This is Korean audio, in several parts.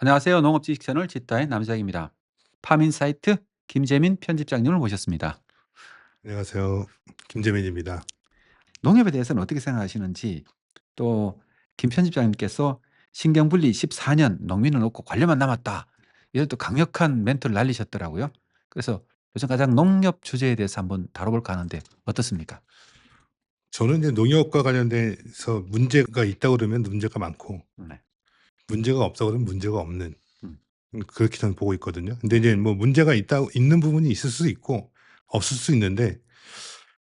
안녕하세요. 농업지식 채널 지타의 남작입니다. 파민사이트 김재민 편집장님을 모셨습니다. 안녕하세요. 김재민입니다. 농협에 대해서는 어떻게 생각하시는지, 또 김 편집장님께서 신경분리 14년 농민은 없고 관료만 남았다, 이런 또 강력한 멘트를 날리셨더라고요. 그래서 요즘 가장 농협 주제에 대해서 한번 다뤄볼까 하는데 어떻습니까? 저는 이제 농협과 관련돼서 문제가 있다고 그러면 문제가 많고 네. 문제가 없다고 그러면 문제가 없는, 음. 그렇게 저는 보고 있거든요. 근데 네. 이제 뭐 문제가 있는 부분이 있을 수 있고 없을 수 있는데,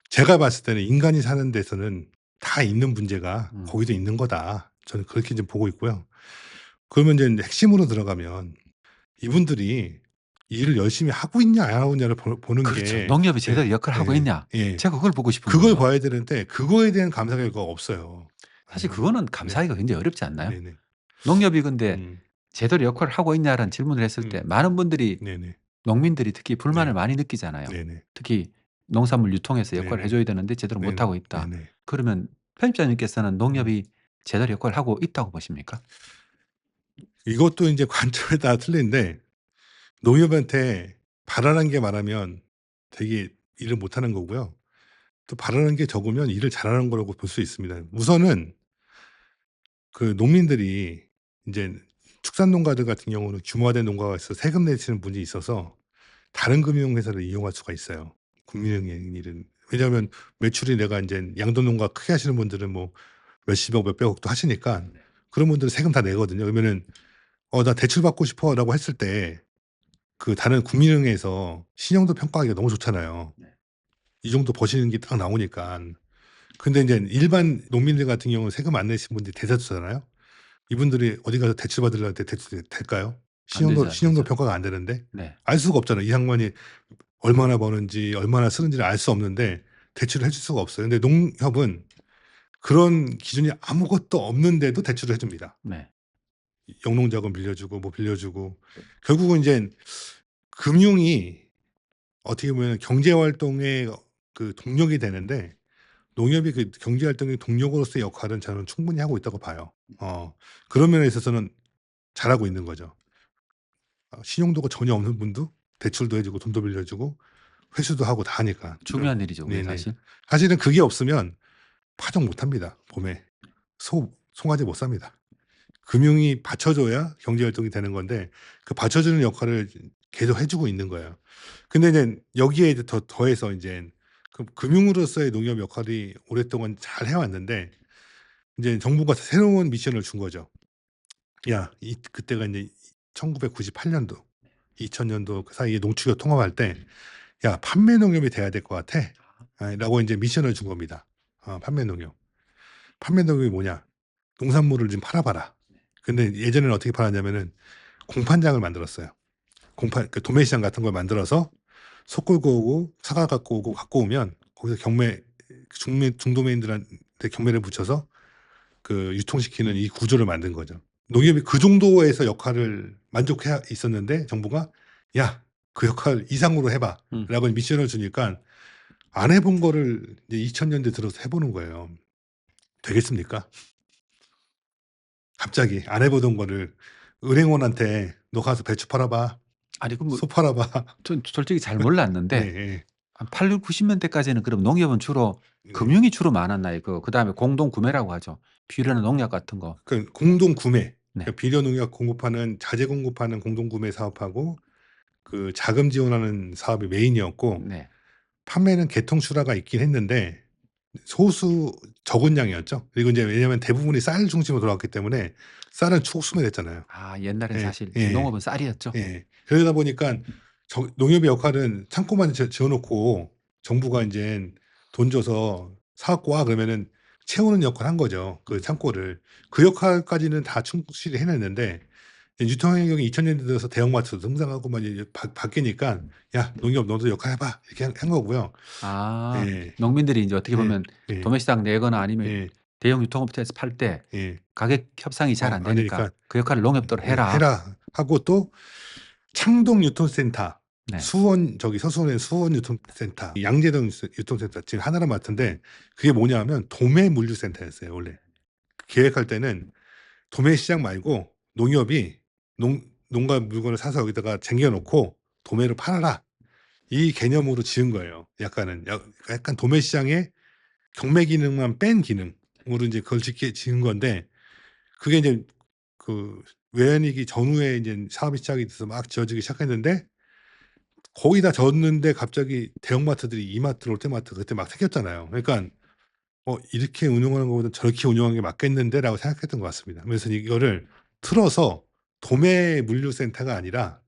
제가 봤을 때는 인간이 사는 데서는 다 있는 문제가 음. 거기도 있는 거다. 저는 그렇게 좀 보고 있고요. 그러면 이제 핵심으로 들어가면 이분들이 일을 열심히 하고 있냐 안 하고 있냐를 보는 그렇죠. 게, 농협이 예. 제대로 역할을 하고 예. 있냐? 예. 제가 그걸 보고 싶은 그걸 거예요. 봐야 되는데 그거에 대한 감사 결과가 없어요. 사실 예. 그거는 네. 감사하기가 굉장히 어렵지 않나요? 네네. 농협이 근데 음. 제대로 역할을 하고 있냐라는 질문을 했을 때 음. 많은 분들이, 네네. 농민들이 특히 불만을 네. 많이 느끼잖아요. 네네. 특히 농산물 유통에서 역할을 해 네네. 줘야 되는데 제대로 네네. 못하고 있다. 네네. 그러면 편집자님께서는 음. 농협이 제대로 역할을 하고 있다고 보십니까? 이것도 인제 관점에 따라 틀린데, 농협한테 바라는 게 많으면 되게 일을 못하는 거고요. 또 바라는 게 적으면 일을 잘하는 거라고 볼 수 있습니다. 우선은 그 농민들이 인제 축산농가들 같은 경우는 규모화된 농가가 있어서 세금 내시는 분이 있어서 다른 금융회사를 이용할 수가 있어요, 국민은행 일은. 왜냐하면 매출이 내가 인제 양도농가 크게 하시는 분들은 뭐 몇십억 몇백억도 하시니까 그런 분들은 세금 다 내거든요. 그러면은 나 대출 받고 싶어."라고 했을 때 그 다른 국민은행에서 신용도 평가하기가 너무 좋잖아요. 네. 이 정도 버시는 게 딱 나오니깐. 근데 인제 일반 농민들 같은 경우는 세금 안 내신 분들이 대다수잖아요. 이분들이 어디 가서 대출 받으려고 할 때 대출이 될까요? 안 되죠, 안 신용도 되죠. 평가가 안 되는데. 네. 알 수가 없잖아요. 이 양반이 얼마나 버는지 얼마나 쓰는지를 알 수 없는데 대출을 해줄 수가 없어요. 근데 농협은 그런 기준이 아무것도 없는데도 대출을 해 줍니다. 네. 영농자금 빌려주고 뭐 빌려주고. 결국은 인젠 금융이 어떻게 보면 경제 활동의 그 동력이 되는데, 농협이 그 경제 활동의 동력으로서의 역할은 저는 충분히 하고 있다고 봐요. 그런 면에 있어서는 잘하고 있는 거죠. 신용도가 전혀 없는 분도 대출도 해 주고 돈도 빌려 주고 회수도 하고 다 하니까. 중요한 일이죠, 그게 네네. 사실. 사실은 그게 없으면 파종 못 합니다, 봄에. 송아지 못 삽니다. 금융이 받쳐줘야 경제 활동이 되는 건데 그 받쳐주는 역할을 계속 해 주고 있는 거예요. 근데 이제 여기에 이제 더해서 인젠 그 금융으로서의 농협 역할이 오랫동안 잘 해 왔는데, 인제 정부가 새로운 미션을 준 거죠. 야 그때가 인제 1998 년도, 2000 년도 그 사이에 농축협 통합할 때 "야 판매 농협이 돼야 될 것 같아." 라고 인제 미션을 준 겁니다. 판매 농협. 판매 농협이 뭐냐? "농산물을 좀 팔아 봐라." 근데 예전에는 어떻게 팔았냐면은 공판장을 만들었어요. 공판 그 도매시장 같은 걸 만들어서 소 끌고 오고 사과 갖고 오면 거기서 중도매인들한테 경매를 붙여서 그 유통시키는 이 구조를 만든 거죠. 농협이 그 정도에서 역할을 만족해 있었는데 정부가 "야 그 역할 이상으로 해 음. 봐."라고 미션을 주니까 안 해본 거를 이제 2000 년대 들어서 해 보는 거예요. 되겠습니까? 갑자기 안 해 보던 거를 은행원한테 "너 가서 배추 팔아 봐. 아니 그 뭐, 소 팔아 봐." 전 솔직히 잘 네 몰랐는데 예. 한 80, 90 년대까지는 그럼 농협은 주로 네. 금융이 주로 많았나요? 그다음에 공동 구매라고 하죠. 비료나 농약 같은 거. 그러니까 공동 구매, 네. 그러니까 비료 농약 공급하는 자재 공급하는 공동 구매 사업하고 그 자금 지원하는 사업이 메인이었고, 네. 판매는 계통 출하가 있긴 했는데 소수 적은 양이었죠. 그리고 인제 왜냐하면 대부분이 쌀 중심으로 돌아갔기 때문에 쌀은 초소매됐잖아요. 아, 옛날엔 예. 사실 예. 농업은 쌀이었죠. 예. 그러다 보니깐 농협의 역할은 창고만 지어 놓고 정부가 인젠 돈 줘서 "사 갖고 와." 그러면은 채우는 역할을 한 거죠, 그 음. 창고를. 그 역할까지는 다 충실히 해냈는데 유통 환경이 2000 년대 들어서 대형마트 등장하고 막 이제 바뀌니까 "야 농협 너도 역할 해 봐." 이렇게 한 거고요. 아, 예. 농민들이 인제 어떻게 예. 보면 예. 도매시장 내거나 아니면 예. 대형 유통업체에서 팔 때 예. 가격 협상이 잘 안 안 되니까 되니까 "그 역할을 농협도로 예 해라." 해라 하고, 또 창동 유통센터, 네. 서수원에 수원 유통센터, 양재동 유통센터 지금 하나로 맡은데 그게 뭐냐면 도매 물류센터였어요 원래. 계획할 때는 도매 시장 말고 농협이 농 농가 물건을 사서 여기다가 쟁겨 놓고 도매로 팔아라. 이 개념으로 지은 거예요. 약간은 약간 도매 시장의 경매 기능만 뺀 기능으로 인제 그걸 짓게 지은 건데 그게 인제 그 외환위기 전후에 인제 사업이 시작이 돼서 막 지어지기 시작했는데 거의 다 졌는데 갑자기 대형마트들이 이마트, 롯데마트 그때 막 생겼잖아요. 그러니깐 '이렇게 운영하는 것보다 저렇게 운영하는 게 맞겠는데.'라고 생각했던 것 같습니다. 그래서 이거를 틀어서 도매 물류센터가 아니라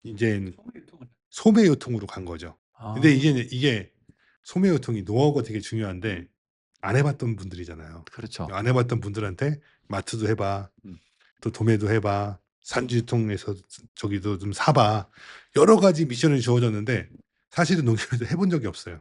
인젠 소매유통을 소매유통으로 간 거죠. 근데 아 이게 소매유통이 노하우가 되게 중요한데 안 해 봤던 분들이잖아요. 그렇죠. 안 해 봤던 분들한테 "마트도 해 봐. 음. 또 도매도 해 봐. 산지유통에서 저기도 좀 사 봐." 여러 가지 미션이 주어졌는데 사실은 농협에서 해본 적이 없어요,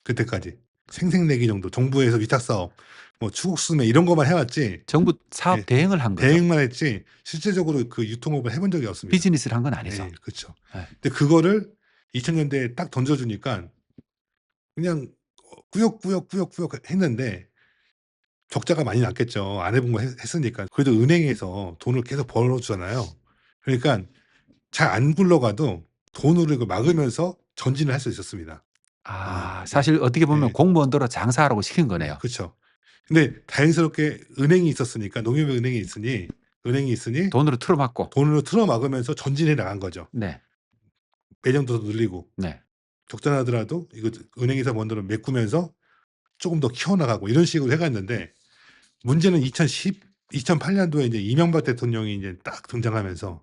그때까지. 생색내기 정도 정부에서 위탁 사업 뭐 추국수매 이런 것만 해 왔지 정부 사업 예 대행을 한 거죠. 대행만 했지 실제적으로 그 유통업을 해본 적이 없습니다. 비즈니스를 한 건 아니죠. 예 그쵸. 예. 근데 그거를 2000 년대에 딱 던져 주니깐 그냥 꾸역꾸역꾸역꾸역 했는데 적자가 많이 났겠죠. 안 해본 거 했으니까. 그래도 은행에서 돈을 계속 벌어 주잖아요. 그러니깐 잘 안 굴러가도 돈으로 이걸 막으면서 전진을 할 수 있었습니다. 아 아 예. 사실 어떻게 보면 예. 공무원들로 장사하라고 시킨 거네요. 그쵸. 근데 다행스럽게 은행이 있었으니까 농협의 은행이 있으니 돈으로 틀어막고. 돈으로 틀어 막으면서 전진해 나간 거죠. 네. 매장도 더 늘리고 네. 적자 나더라도 이거 은행에서 번 돈을 메꾸면서 쪼금 더 키워 나가고 이런 식으로 해 갔는데 문제는 2008 년도에 이제 이명박 대통령이 이제 딱 등장하면서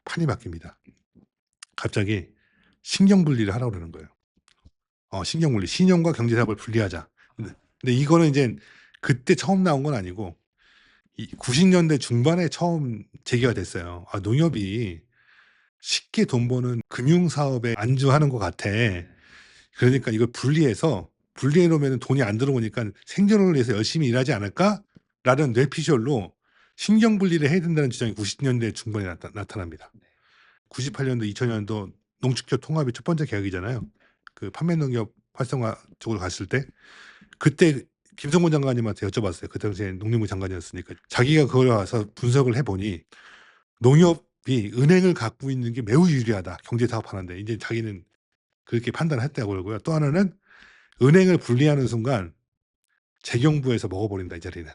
판이 바뀝니다. 갑자기 신경 분리를 하라고 그러는 거예요. 신경 분리. 신용과 경제 사업을 분리하자. 근데 이거는 인젠 그때 처음 나온 건 아니고 이 90 년대 중반에 처음 제기가 됐어요. 농협이 쉽게 돈 버는 금융 사업에 안주하는 것 같아. 그러니까 이걸 분리해 놓으면은 돈이 안 들어오니까 '생존을 위해서 열심히 일하지 않을까?'라는 뇌피셜로 신경 분리를 해야 된다는 주장이 90 년대 중반에 나타납니다. 98 년도 2000 년도 농축협 통합이 첫 번째 계약이잖아요. 그 판매 농협 활성화 쪽으로 갔을 때 그때 김성곤 장관님한테 여쭤봤어요. 그 당시에 농림부 장관이었으니까. 자기가 그걸 와서 분석을 해 보니 농협이 은행을 갖고 있는 게 매우 유리하다. 경제 사업하는데. 인제 자기는 그렇게 판단했다고 그러고요. 또 하나는 은행을 분리하는 순간 재경부에서 먹어버린다 이 자리는.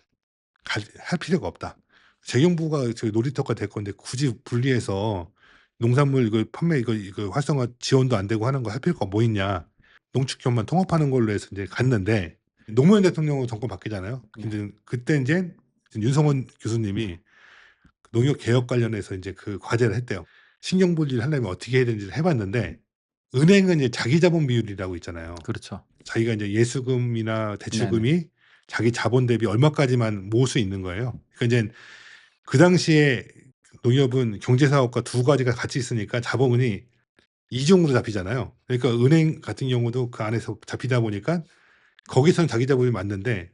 할 필요가 없다. 재경부가 저기 놀이터가 될 건데 굳이 분리해서 농산물 이거 판매 이거 활성화 지원도 안 되고 하는 거 할 필요가 뭐 있냐. 농축협만 통합하는 걸로 해서 인제 갔는데 노무현 대통령으로 정권 바뀌잖아요. 네. 근데 그때 인젠 윤석원 교수님이 농협 개혁 관련해서 인제 그 과제를 했대요. 신경 분리를 하려면 어떻게 해야 되는지를 해 봤는데 은행은 이제 자기 자본 비율이라고 있잖아요. 그렇죠. 자기가 인제 예수금이나 네네. 대출금이 자기 자본 대비 얼마까지만 모을 수 있는 거예요. 그러니까 인젠 그 당시에 농협은 경제 사업과 두 가지가 같이 있으니까 자본이 이중으로 잡히잖아요. 그러니까 은행 같은 경우도 그 안에서 잡히다 보니까 거기서는 자기 자본이 맞는데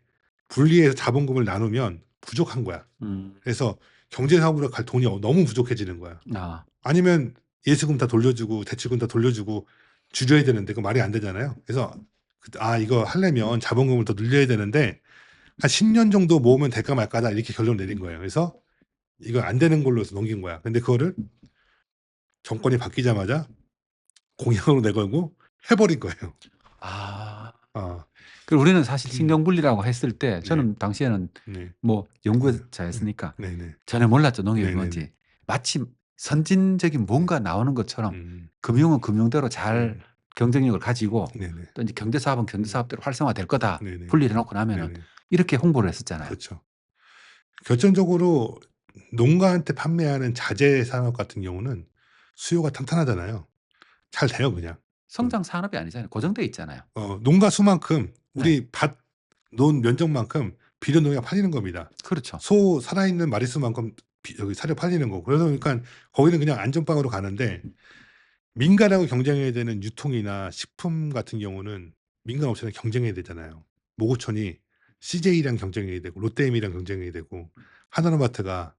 분리해서 자본금을 나누면 부족한 거야. 음. 그래서 경제 사업으로 갈 돈이 너무 부족해지는 거야. 아. 아니면 예수금 다 돌려주고 대출금 다 돌려주고 줄여야 되는데 그 말이 안 되잖아요. 그래서 이거 하려면 자본금을 더 늘려야 되는데 한 10년 정도 모으면 될까 말까다 이렇게 결론을 내린 거예요. 그래서 이거 안 되는 걸로 해서 넘긴 거야. 근데 그거를 정권이 바뀌자마자 공약으로 내걸고 해 버린 거예요. 아. 아. 그 우리는 사실 음. 신경분리라고 했을 때 네. 저는 당시에는 네. 뭐 네. 연구자였으니까 네네. 전혀 몰랐죠, 농협이 네네네. 뭔지. 마치 선진적인 뭔가 나오는 것처럼 음. 금융은 금융대로 잘 음. 경쟁력을 가지고 네네. 또 인제 경제사업은 음. 경제사업대로 활성화될 거다. 네네. 분리를 해 놓고 나면은 네네. 이렇게 홍보를 했었잖아요. 그렇죠. 결정적으로 농가한테 판매하는 자재 산업 같은 경우는 수요가 탄탄하잖아요. 잘 돼요 그냥. 그 성장 산업이 아니잖아요. 고정돼 있잖아요. 농가 수만큼 네. 우리 밭 논 면적만큼 비료 농약 팔리는 겁니다. 그렇죠. 소 살아있는 마리수만큼 여기 사료 팔리는 거고. 그러다 보니깐 거기는 그냥 안전빵으로 가는데 민간하고 경쟁해야 되는 유통이나 식품 같은 경우는 민간 업체랑 경쟁해야 되잖아요. 모구촌이 CJ랑 경쟁해야 되고 롯데엠이랑 경쟁해야 되고 하나로마트가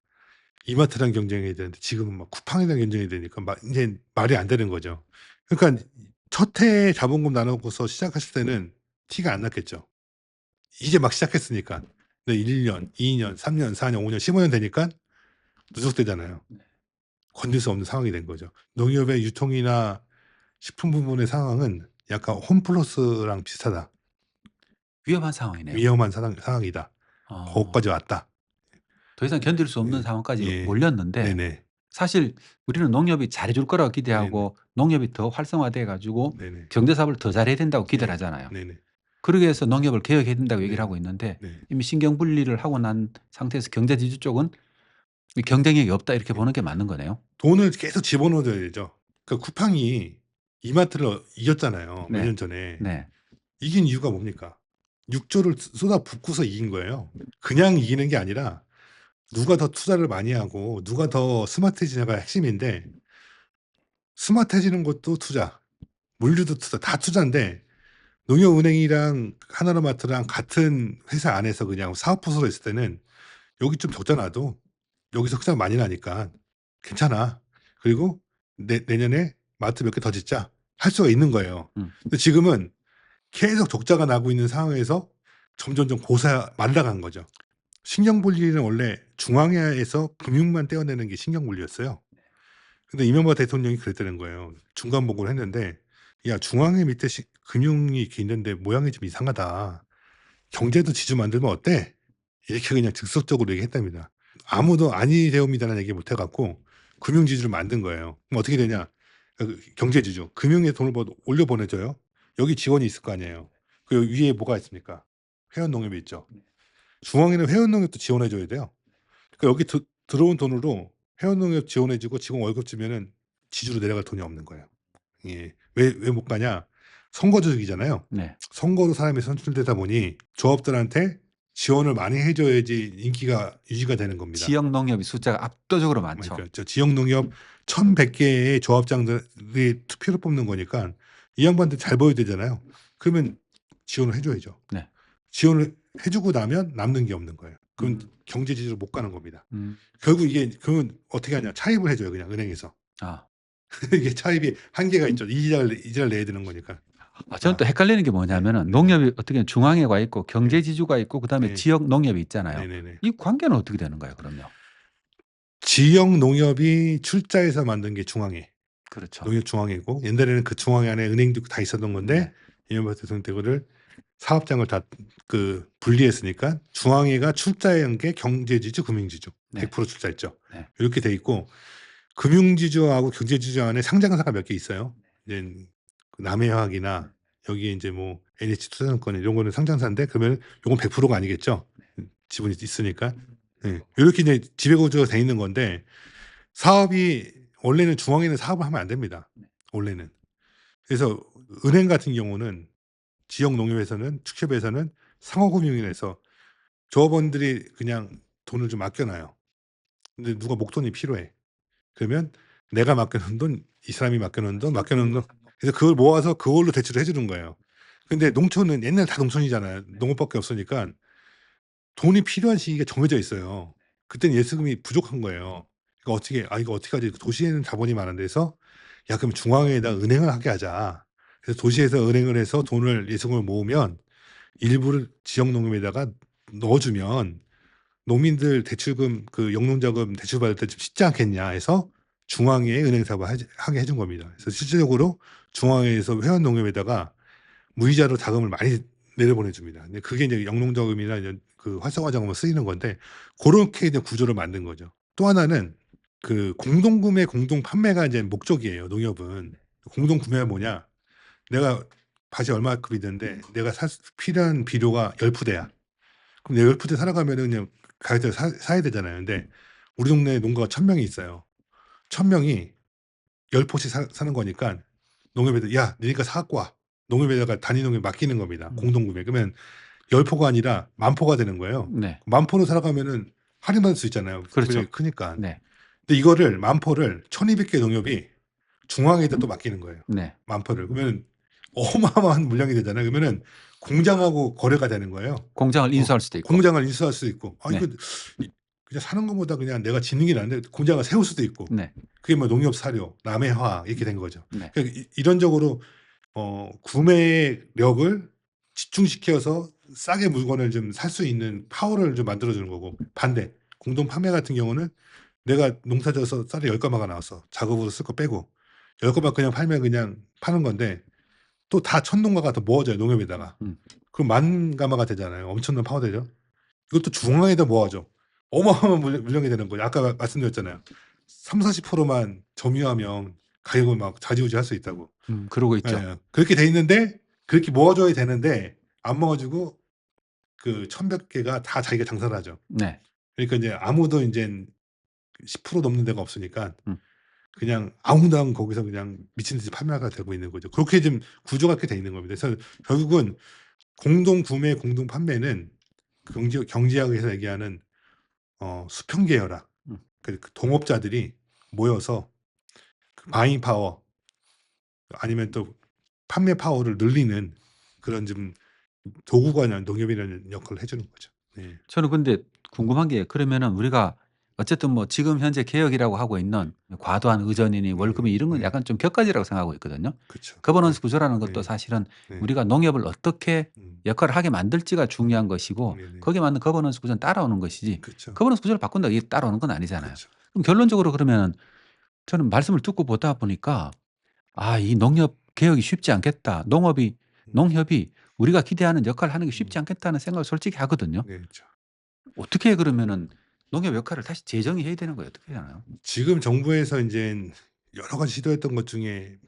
이마트랑 경쟁해야 되는데 지금은 막 쿠팡이랑 경쟁해야 되니까 막 인제 말이 안 되는 거죠. 그러니깐 첫 해에 자본금 나누고서 시작했을 때는 티가 안 났겠죠. 이제 막 시작했으니까. 근데 1 년, 2 년, 3 년, 4 년, 5 년, 15년 되니깐 누적되잖아요. 건들 수 없는 상황이 된 거죠. 농협의 유통이나 식품 부분의 상황은 약간 홈플러스랑 비슷하다. 위험한 상황이네요. 위험한 상황이다. 어. 거기까지 왔다. 더 이상 견딜 수 없는 예. 상황까지 예. 몰렸는데 네네. 사실 우리는 농협이 잘해 줄 거라고 네네. 기대하고 농협이 더 활성화돼 가지고 네네. 경제 사업을 더 잘해야 된다고 기대를 예. 하잖아요. 네네. 그러기 위해서 농협을 개혁해야 된다고 얘기를 네네. 하고 있는데 네. 이미 신경 분리를 하고 난 상태에서 경제 지주 쪽은 이 경쟁력이 없다 이렇게 예. 보는 게 맞는 거네요. 돈을 계속 집어넣어 줘야 되죠. 그 쿠팡이 이마트를 이겼잖아요, 몇 네. 년 전에. 네. 이긴 이유가 뭡니까? 6조를 쏟아붓고서 이긴 거예요. 그냥 이기는 게 아니라 누가 더 투자를 많이 하고 누가 더 스마트해지냐가 핵심인데, 스마트해지는 것도 투자, 물류도 투자, 다 투자인데 농협은행이랑 하나로마트랑 같은 회사 안에서 그냥 사업 부서로 있을 때는 "여기 좀 적자 나도 여기서 흑자 많이 나니까 괜찮아. 그리고 내년에 마트 몇 개 더 짓자." 할 수가 있는 거예요. 음. 근데 지금은 계속 적자가 나고 있는 상황에서 점점점 고사 말라간 거죠. 신경분리는 원래 중앙에서 금융만 떼어내는 게 신경분리였어요. 근데 이명박 대통령이 그랬다는 거예요. 중간 보고를 했는데 "야, 중앙회 밑에 금융이 이렇게 있는데 모양이 좀 이상하다. 경제도 지주 만들면 어때?" 이렇게 그냥 즉석적으로 얘기했답니다. 아무도 "아니 되옵니다."는 얘기 못 해 갖고 금융 지주를 만든 거예요. 그럼 어떻게 되냐? 경제 지주. 금융에 돈을 올려 보내줘요. 여기 지원이 있을 거 아니에요. 그 위에 뭐가 있습니까? 회원 농협이 있죠. 중앙에는 회원 농협도 지원해 줘야 돼요. 그러니까 여기 들어온 돈으로 회원 농협 지원해 주고 직원 월급 주면은 지주로 내려갈 돈이 없는 거예요. 예. 왜 못 가냐? 선거 조직이잖아요. 네. 선거로 사람이 선출되다 보니 조합들한테 지원을 많이 해 줘야지 인기가 유지가 되는 겁니다. 지역 농협이 숫자가 압도적으로 많죠. 그러니까 저 지역 농협 1,100 개의 조합장들이 투표로 뽑는 거니까 이 양반들 잘 보여야 되잖아요. 그러면 지원을 해 줘야죠. 네. 지원을 해 주고 나면 남는 게 없는 거예요. 그건 음. 경제 지주로 못 가는 겁니다. 음. 결국 이게 그러면 어떻게 하냐? 차입을 해 줘요, 그냥 은행에서. 아. 이게 차입이 한계가 있죠. 이자를 내야 되는 거니까. 저는 또 헷갈리는 게 네. 뭐냐면은 네. 농협이 어떻게 보면 중앙회가 있고 경제 네. 지주가 있고 그다음에 네. 지역 농협이 있잖아요. 네네네. 이 관계는 어떻게 되는 거예요, 그럼요? 지역 농협이 출자해서 만든 게 중앙회. 그렇죠. 농협 중앙회고, 옛날에는 그 중앙회 안에 은행도 있고 다 있었던 건데 네. 이명박 대통령 때 그거를 사업장을 다 분리했으니까 중앙회가 출자한 게 경제지주, 금융지주 네. 100% 출자했죠. 네. 이렇게 돼 있고, 금융지주하고 경제지주 안에 상장사가 몇 개 있어요. 이제 남해화학이나 여기에 이제 뭐 NH투자증권 이런 거는 상장사인데, 그러면 요건 100%가 아니겠죠. 지분이 있으니까. 예. 요렇게 이제 지배 구조가 돼 있는 건데, 사업이 원래는 중앙에는 사업을 하면 안 됩니다, 원래는. 그래서 은행 같은 경우는 지역 농협에서는 축협에서는 상호금융이라서 조합원들이 그냥 돈을 좀 맡겨 놔요. 근데 누가 목돈이 필요해. 그러면 내가 맡겨 놓은 돈, 이 사람이 맡겨 놓은 돈, 맡겨 놓은 돈, 그래서 그걸 모아서 그걸로 대출을 해 주는 거예요. 근데 농촌은 옛날에 다 농촌이잖아요. 농업밖에 없으니까 돈이 필요한 시기가 정해져 있어요. 그때는 예수금이 부족한 거예요. 그러니까 이거 어떻게 하지? 도시에는 자본이 많은 데서 "야, 그럼 중앙에다 은행을 하게 하자." 그래서 도시에서 은행을 해서 돈을 예수금을 모으면 일부를 지역 농협에다가 넣어 주면 농민들 대출금, 그 영농자금 대출받을 때 좀 쉽지 않겠냐 해서 중앙회에 은행 사업을 하게 해준 겁니다. 그래서 실질적으로 중앙회에서 회원 농협에다가 무이자로 자금을 많이 내려보내 줍니다. 근데 그게 이제 영농자금이나 이런 그 활성화 자금으로 쓰이는 건데, 고렇게 이제 구조를 만든 거죠. 또 하나는 그 공동구매, 공동판매가 이제 목적이에요, 농협은. 공동구매가 뭐냐? 내가 밭이 얼마큼 있는데 내가 필요한 비료가 10푸대야. 그럼 내가 10푸대 사러 가면은 그냥 가격대로 사야 되잖아요. 근데 우리 동네에 농가가 1,000명이 있어요. 1,000명이 10포씩 사는 거니까 농협에다 "야, 너니까 사 갖고 와." 농협에다가 단위 농협에 맡기는 겁니다, 공동구매. 그러면 10포가 아니라 10,000포가 되는 거예요. 네. 10,000포로 사러 가면은 할인받을 수 있잖아요, 그렇죠. 구매량이 크니까. 네. 근데 이거를 10,000포를 1,200개 농협이 중앙에다 또 맡기는 거예요, 네. 10,000포를. 그러면 어마어마한 물량이 되잖아요. 그러면은 공장하고 거래가 되는 거예요. 공장을 인수할 수도 있고. 공장을 인수할 수도 있고. 네. 이거 그냥 사는 것보다 그냥 내가 짓는 게 나은데 공장을 세울 수도 있고. 네. 그게 뭐 농협 사료, 남해화 이렇게 된 거죠. 네. 그러니까 이런적으로 구매력을 집중시켜서 싸게 물건을 좀 살 수 있는 파워를 좀 만들어 주는 거고, 반대 공동 판매 같은 경우는 내가 농사 져서 쌀이 10 가마가 나왔어. 작업으로 쓸 거 빼고. 10 가마 그냥 팔면 그냥 파는 건데 또 다 천농가가 더 모아져요, 농협에다가. 음. 그럼 10,000 가마가 되잖아요. 엄청난 파워되죠. 이것도 중앙에다 모아줘. 어마어마한 물량이 되는 거예요. 아까 말씀드렸잖아요. 30-40%만 점유하면 가격을 막 좌지우지할 수 있다고. 그러고 있죠. 예. 그렇게 돼 있는데 그렇게 모아줘야 되는데 안 모아주고 그 1,100 개가 다 자기가 장사를 하죠. 네. 그러니까 인제 아무도 인젠 10% 넘는 데가 없으니까 음. 그냥 아웅다웅 거기서 그냥 미친 듯이 판매가 되고 있는 거죠. 그렇게 지금 구조가 그렇게 돼 있는 겁니다. 그래서 결국은 공동 구매, 공동 판매는 경제학에서 얘기하는 수평 계열화. 음. 그 동업자들이 모여서 그 바잉 파워 아니면 또 판매 파워를 늘리는 그런 좀 도구가 농협이라는 역할을 해 주는 거죠. 네. 저는 근데 궁금한 게 그러면은 우리가 어쨌든 뭐 지금 현재 개혁이라고 하고 있는 과도한 의전이니 월급이 이런 건 네. 약간 좀 격가지라고 생각하고 있거든요. 그쵸. 거버넌스 네. 구조라는 것도 네. 사실은 네. 우리가 농협을 어떻게 역할을 하게 만들지가 중요한 것이고 네네. 거기에 맞는 거버넌스 구조는 따라오는 것이지 그쵸. 거버넌스 구조를 바꾼다고 이게 따라오는 건 아니잖아요. 그쵸. 그럼 결론적으로 그러면은 저는 말씀을 듣고 보다 보니까 '아 이 농협 개혁이 쉽지 않겠다. 농협이 우리가 기대하는 역할을 하는 게 쉽지 않겠다.'는 생각을 솔직히 하거든요. 네 그쵸. 어떻게 그러면은 농협 역할을 다시 재정의해야 되는 거예요? 어떻게 해야 하나요? 지금 정부에서 인젠 여러 가지 시도했던 것 중에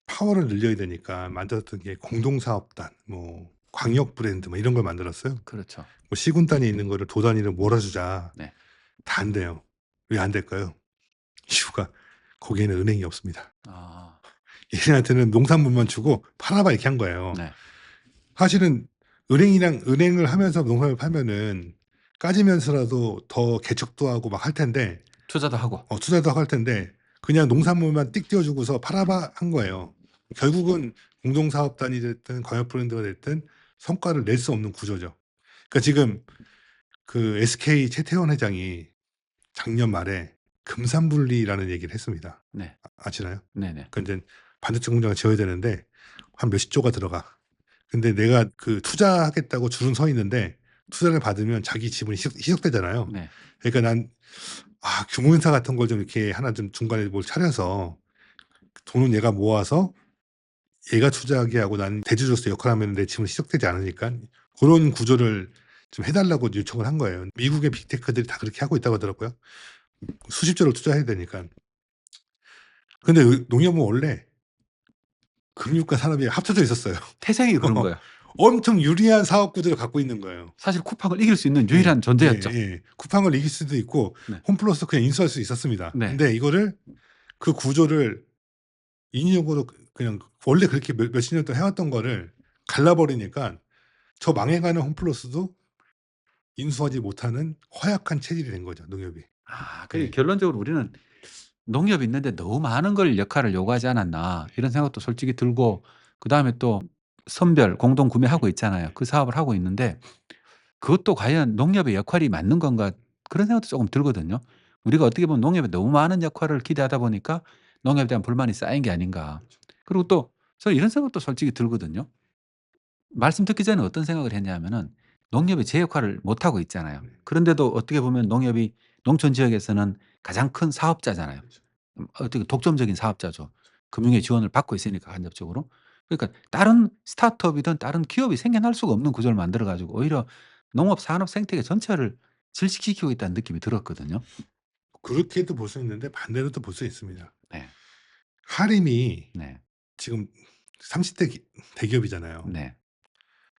파워를 늘려야 되니까 만들었던 게 공동사업단, 뭐 광역 브랜드 뭐 이런 걸 만들었어요. 그렇죠. 뭐 시군단이 있는 거를 도 단위로 몰아주자. 네. 다 안 돼요. 왜 안 될까요? 이유가 거기에는 은행이 없습니다. 아. 얘네한테는 농산물만 주고 팔아봐 이렇게 한 거예요. 네. 사실은 은행을 하면서 농산물 팔면은 까지면서라도 더 개척도 하고 막 할 텐데 투자도 하고. 투자도 하고 할 텐데 그냥 농산물만 띡 띄워 주고서 팔아봐 한 거예요. 결국은 공동사업단이 됐든 광역 브랜드가 됐든 성과를 낼 수 없는 구조죠. 그러니까 지금 그 SK 최태원 회장이 작년 말에 금산분리라는 얘기를 했습니다. 네. 아시나요? 네네. 그러니까 인젠 반도체 공장을 지어야 되는데 한 몇십 조가 들어가. 근데 내가 그 투자하겠다고 줄은 서 있는데 투자를 받으면 자기 지분이 희석되잖아요. 네. 그러니까 난 규모인사 같은 걸 좀 이렇게 하나 좀 중간에 뭘 차려서 돈은 얘가 모아서 얘가 투자하게 하고 나는 대주주로서 역할을 하면 내 지분이 희석되지 않으니까 그런 구조를 좀 해 달라고 요청을 한 거예요. 미국의 빅테크들이 다 그렇게 하고 있다고 하더라고요. 수십 조를 투자해야 되니까. 근데 농협은 원래 금융과 산업이 합쳐져 있었어요. 태생이 그런 거예요. 엄청 유리한 사업 구조를 갖고 있는 거예요. 사실 쿠팡을 이길 수 있는 예. 유일한 존재였죠. 예. 쿠팡을 이길 수도 있고 네. 홈플러스 그냥 인수할 수 있었습니다. 네. 근데 이거를 그 구조를 인위적으로 그냥 원래 그렇게 몇십 년 동안 해왔던 거를 갈라버리니까 저 망해가는 홈플러스도 인수하지 못하는 허약한 체질이 된 거죠, 농협이. 그리고 예. 결론적으로 우리는 '농협이 있는데 너무 많은 걸 역할을 요구하지 않았나.' 이런 생각도 솔직히 들고 그다음에 또 선별 공동 구매하고 있잖아요. 그 사업을 하고 있는데 그것도 과연 농협의 역할이 맞는 건가 그런 생각도 조금 들거든요. 우리가 어떻게 보면 농협에 너무 많은 역할을 기대하다 보니까 농협에 대한 불만이 쌓인 게 아닌가. 그리고 또 저는 이런 생각도 솔직히 들거든요. 말씀 듣기 전에 어떤 생각을 했냐면은 농협이 제 역할을 못 하고 있잖아요. 네. 그런데도 어떻게 보면 농협이 농촌 지역에서는 가장 큰 사업자잖아요. 그렇죠. 어떻게 독점적인 사업자죠. 금융의 지원을 받고 있으니까 간접적으로. 그러니까 다른 스타트업이든 다른 기업이 생겨날 수가 없는 구조를 만들어 가지고 오히려 농업 산업 생태계 전체를 질식시키고 있다는 느낌이 들었거든요. 그렇게도 볼 수 있는데 반대로도 볼 수 있습니다. 네. 하림이 네. 지금 30대 대기업이잖아요. 네.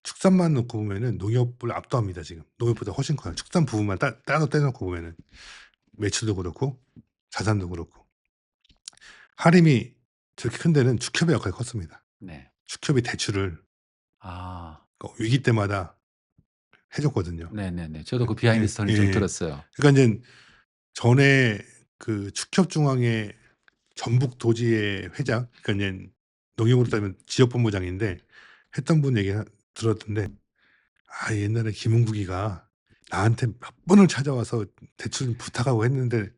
축산만 놓고 보면은 농협을 압도합니다 지금. 농협보다 훨씬 커요. 축산 부분만 따로 떼놓고 보면은. 매출도 그렇고 자산도 그렇고. 하림이 저렇게 큰 데는 축협의 역할이 컸습니다. 네. 축협이 대출을 아. 위기 때마다 해 줬거든요. 네네네. 저도 그 비하인드 예. 스토리를 좀 예. 들었어요. 그러니까 인젠 전에 그 축협중앙회 전북도지회 회장 그러니까 인젠 농협으로 따지면 지역본부장인데 했던 분 얘기 들었던데 옛날에 김은국이가 나한테 몇 번을 찾아와서 대출 좀 부탁하고 했는데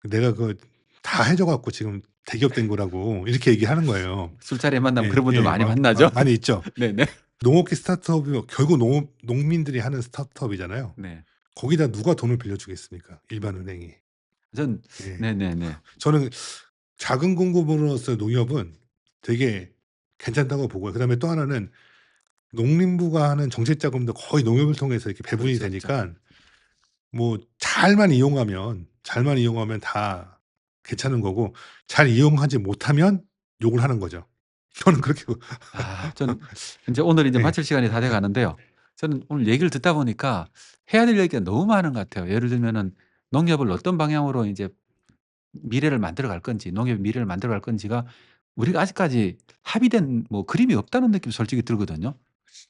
내가 그거 다 해줘 갖고 지금 대기업 된 거라고 이렇게 얘기하는 거예요. 술자리에 만나면 예. 그런 분들 예. 많이 만나죠. 많이 있죠. 네네. 농업계 스타트업이 결국 농민들이 하는 스타트업이잖아요. 네. 거기다 누가 돈을 빌려 주겠습니까? 일반 은행이. 전 예. 네네네. 저는 작은 공급으로서 농협은 되게 괜찮다고 보고요. 그다음에 또 하나는 농림부가 하는 정책 자금도 거의 농협을 통해서 이렇게 배분이 그렇죠, 그렇죠. 되니까 뭐 잘만 이용하면 다 괜찮은 거고 잘 이용하지 못하면 욕을 하는 거죠. 저는 그렇게 보 전 인제 오늘 인제 예. 마칠 시간이 다 돼 가는데요. 저는 오늘 얘기를 듣다 보니까 해야 될 얘기가 너무 많은 것 같아요. 예를 들면은 농협을 어떤 방향으로 인제 미래를 만들어 갈 건지, 농협의 미래를 만들어 갈 건지가 우리가 아직까지 합의된 뭐 그림이 없다는 느낌이 솔직히 들거든요.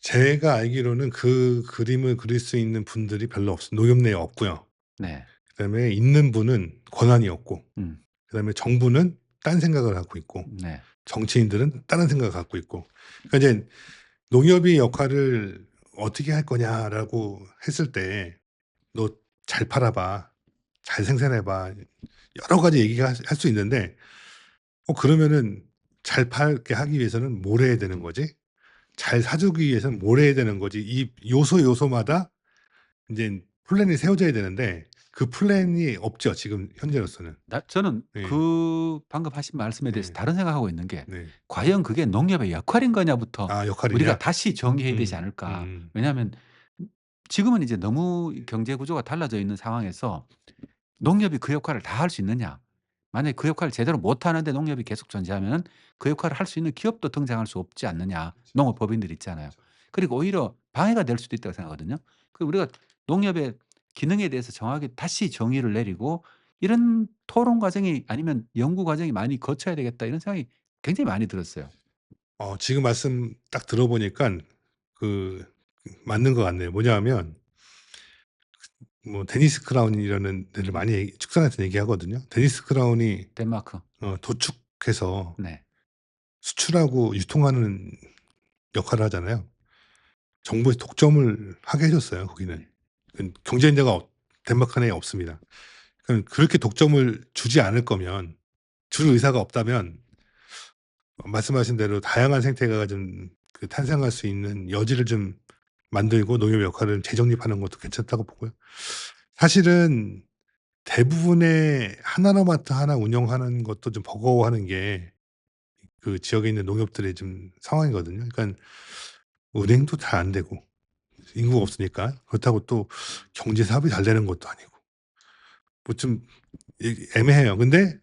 제가 알기로는 그 그림을 그릴 수 있는 분들이 별로 농협 내에 없고요. 네. 그다음에 있는 분은 권한이 없고 음. 그다음에 정부는 딴 생각을 갖고 있고 네. 정치인들은 다른 생각을 갖고 있고 그러니까 이제 농협의 역할을 "어떻게 할 거냐?"라고 했을 때 "너 잘 팔아 봐. 잘 생산해 봐." 여러 가지 얘기가 할 수 있는데 그러면은 잘 팔게 하기 위해서는 뭘 해야 되는 거지? 잘 사주기 위해서는 뭘 해야 되는 거지? 이 요소마다 인젠 플랜이 세워져야 되는데 그 플랜이 없죠, 지금 현재로서는. 저는 예. 그 방금 하신 말씀에 대해서 예. 다른 생각하고 있는 게 네. '과연 그게 농협의 역할인 거냐.'부터 아 우리가 역할이냐? 다시 정의해야 되지 음. 않을까. 왜냐하면 지금은 이제 너무 경제 구조가 달라져 있는 상황에서 농협이 그 역할을 다 할 수 있느냐. 만약에 그 역할을 제대로 못하는데 농협이 계속 존재하면은 그 역할을 할 수 있는 기업도 등장할 수 없지 않느냐. 그렇죠. 농업법인들이 있잖아요. 그렇죠. 그리고 오히려 방해가 될 수도 있다고 생각하거든요. 우리가 농협의 기능에 대해서 정확하게 다시 정의를 내리고 이런 토론 과정이 아니면 연구 과정이 많이 거쳐야 되겠다 이런 생각이 굉장히 많이 들었어요. 지금 말씀 딱 들어보니깐 맞는 것 같네요. 뭐냐 하면 뭐 데니스 크라운이라는 데를 많이 축산에서 얘기하거든요. 데니스 크라운이 덴마크. 도축해서 네. 수출하고 유통하는 역할을 하잖아요. 정부에서 독점을 하게 해 줬어요 거기는. 네. 경쟁자가 덴마크 내에 없습니다. 그렇게 독점을 주지 않을 거면 줄 의사가 없다면 말씀하신 대로 다양한 생태계가 좀 탄생할 수 있는 여지를 좀 만들고 농협의 역할을 재정립하는 것도 괜찮다고 보고요. 사실은 대부분의 하나로마트 하나 운영하는 것도 좀 버거워하는 게 그 지역에 있는 농협들의 좀 상황이거든요. 그러니까 은행도 잘 안 되고 인구가 없으니까. 그렇다고 또 경제 사업이 잘 되는 것도 아니고. 뭐 좀 애매해요. 근데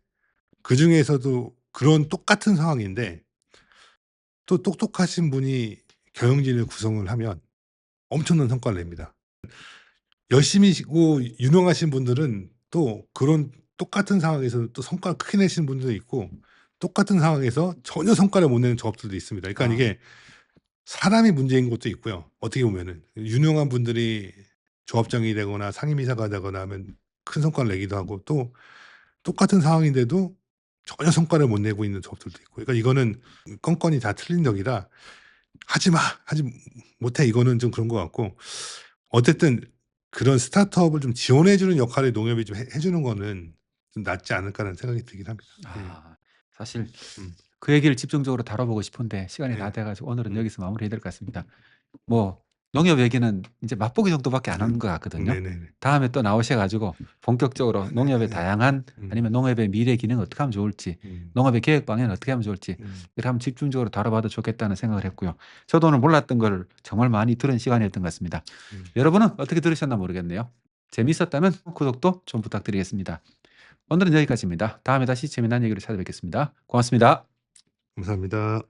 그중에서도 그런 똑같은 상황인데 또 똑똑하신 분이 경영진을 구성을 하면 엄청난 성과를 냅니다. 열심히시고 유능하신 분들은 또 그런 똑같은 상황에서 또 성과를 크게 내시는 분들도 있고 똑같은 상황에서 전혀 성과를 못 내는 조합들도 있습니다. 그러니까 아. 이게 사람이 문제인 것도 있고요. 어떻게 보면은 유능한 분들이 조합장이 되거나 상임이사가 되거나 하면 큰 성과를 내기도 하고 또 똑같은 상황인데도 전혀 성과를 못 내고 있는 조합들도 있고 그러니까 이거는 건건이 다 틀린 적이라 "하지 마. 하지 못해." 이거는 좀 그런 것 같고 어쨌든 그런 스타트업을 좀 지원해 주는 역할을 농협이 좀 해 주는 거는 좀 낫지 않을까라는 생각이 들긴 합니다. 예. 아. 사실 음. 그 얘기를 집중적으로 다뤄보고 싶은데 시간이 다 네. 돼 가지고 오늘은 음. 여기서 마무리해야 될 것 같습니다. 뭐 농협 얘기는 인제 맛보기 정도밖에 안 네. 한 것 같거든요. 네네네. 다음에 또 나오셔 가지고 본격적으로 농협의 다양한 음. 아니면 농협의 미래 기능을 어떻게 하면 좋을지, 음. 농업의 개혁 방향을 어떻게 하면 좋을지 음. 이걸 한번 집중적으로 다뤄봐도 좋겠다는 생각을 했고요. 저도 오늘 몰랐던 거를 정말 많이 들은 시간이었던 것 같습니다. 음. 여러분은 어떻게 들으셨나 모르겠네요. 재미있었다면 구독도 좀 부탁드리겠습니다. 오늘은 여기까지입니다. 다음에 다시 재미난 얘기로 찾아뵙겠습니다. 고맙습니다. 감사합니다.